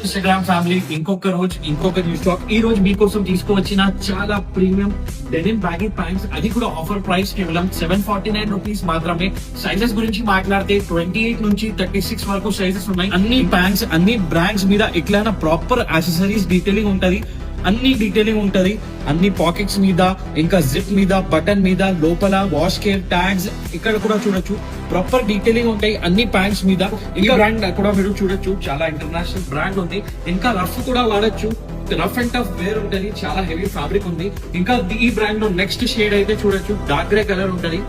Instagram family ఇంకొక రోజు ఇంకొక న్యూ స్టాక్. ఈ రోజు మీకోసం తీసుకువచ్చిన చాలా ప్రీమియం డెనిమ్ బ్యాగీ ప్యాంట్స్, అది కూడా ఆఫర్ ప్రైస్ కేవలం 749 రూపీస్ మాత్రమే. సైజెస్ గురించి మాట్లాడితే 28 నుంచి 36 వరకు సైజెస్ ఉన్నాయి. అన్ని ప్యాంట్స్ అన్ని బ్రాండ్స్ మీద ఎట్లైనా ప్రాపర్ యాక్సెసరీస్ డీటెయిలింగ్ ఉంటది, అన్ని డీటెయిలింగ్ ఉంటది. అన్ని పాకెట్స్ మీద, ఇంకా జిప్ మీద, బటన్ మీద, లోపల వాష్ కేర్ ట్యాగ్స్ ఇక్కడ కూడా చూడొచ్చు. ప్రాపర్ డీటెయిలింగ్ ఉంటాయి అన్ని ప్యాంట్స్ మీద. ఇంకా బ్రాండ్ కూడా మీరు చూడొచ్చు, చాలా ఇంటర్నేషనల్ బ్రాండ్ ఉంది. ఇంకా రఫ్ కూడా వాడచ్చు, రఫ్ అండ్ టఫ్ వేర్ ఉంటది, చాలా హెవీ ఫ్యాబ్రిక్ ఉంది. ఇంకా ఈ బ్రాండ్ లో నెక్స్ట్ షేడ్ అయితే చూడొచ్చు, డార్క్ గ్రే కలర్ ఉంటది,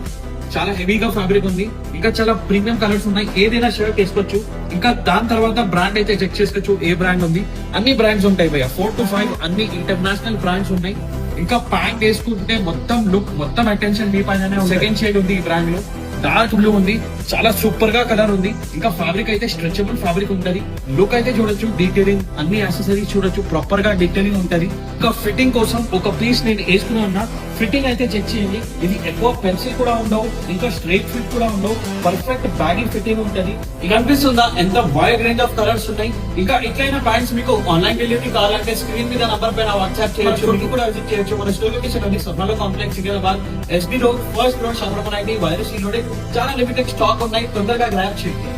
చాలా హెవీగా ఫ్యాబ్రిక్ ఉంది. ఇంకా చాలా ప్రీమియం కలర్స్ ఉన్నాయి, ఏదైనా షర్ట్ వేసుకోవచ్చు. ఇంకా దాని తర్వాత బ్రాండ్ అయితే చెక్ చేసుకోవచ్చు ఏ బ్రాండ్ ఉంది. అన్ని బ్రాండ్స్ ఉంటాయి భయ్య, 4 to 5 అన్ని ఇంటర్నేషనల్ బ్రాండ్స్ ఉన్నాయి. ఇంకా ప్యాంట్ వేసుకుంటే మొత్తం లుక్, మొత్తం అటెన్షన్ మీ పైన. సెకండ్ షేడ్ ఉంది ఈ బ్రాండ్ లో, డార్క్ బ్లూ ఉంది, చాలా సూపర్ గా కలర్ ఉంది. ఇంకా ఫ్యాబ్రిక్ అయితే స్ట్రెచబుల్ ఫ్యాబ్రిక్ ఉంటది. లుక్ అయితే చూడొచ్చు, డీటెయిలింగ్ అన్ని యాక్సెసరీస్ చూడొచ్చు, ప్రాపర్ గా డీటెయిలింగ్ ఉంటది. ఇంకా ఫిట్టింగ్ కోసం ఒక పీస్ నేను వేసుకున్నా ఉన్నా, ఫిట్టింగ్ అయితే చెక్ చేయండి. ఇది ఎక్కువ పెన్సిల్ కూడా ఉండవు, ఇంకా స్ట్రైట్ ఫిట్ కూడా ఉండవు, పర్ఫెక్ట్ బ్యాగీ ఫిట్టింగ్ ఉంటది. ఇక అనిపిస్తుందా ఎంత వైడ్ రేంజ్ ఆఫ్ కలర్స్ ఉన్నాయి. ఇంకా ఇట్లైనా ప్యాంట్స్ మీకు ఆన్లైన్ డెలివరీ కావాలంటే స్క్రీన్ మీద నంబర్ పైన వాట్సాప్ చేయొచ్చు, మీకు కూడా విజిట్ చేయొచ్చు. మన స్టోర్ లొకేషన్ ఉంది స్వర్ణలో complex, Secunderabad, SB road, first road, Shankarapalli, వైరస్ లోడే. చాలా లిమిటెడ్ స్టాక్ ఉన్నాయి, తొందరగా గ్రాబ్ చేయండి.